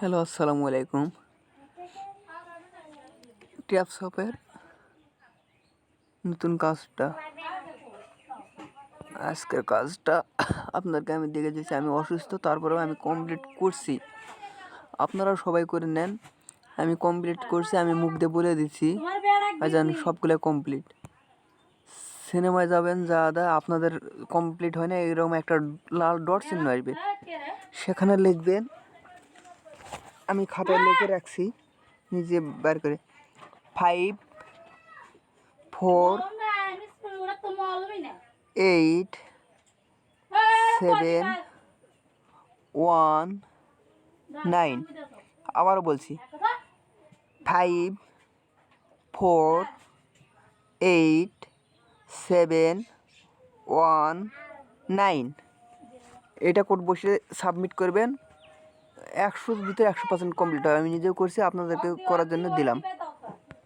Hello, আসসালামু আলাইকুম। Tap শপের নতুন কাজটা, আজকের কাজটা আপনাকে আমি দেখে দিয়েছি। আমি অসুস্থ, তারপরেও আমি কমপ্লিট করছি। আপনারাও সবাই করে নেন। আমি কমপ্লিট করছি, আমি মুখ দিয়ে বলে দিচ্ছি যেন সবগুলো কমপ্লিট। সিনেমায় যাবেন, যা আপনাদের কমপ্লিট হয় না, এরকম একটা লাল ডট চিহ্ন আসবে, সেখানে লিখবেন। আমি খাতায় লিখে রাখছি নিজে বের করে, 5 4 8 7 1 9। আবারও বলছি, 5 4 8 7 1 9। এটা কোড বসে সাবমিট করবেন। 100-র ভিতরে 100% কমপ্লিট হবে। আমি নিজেও করছি, আপনাদেরকে করার জন্য দিলাম।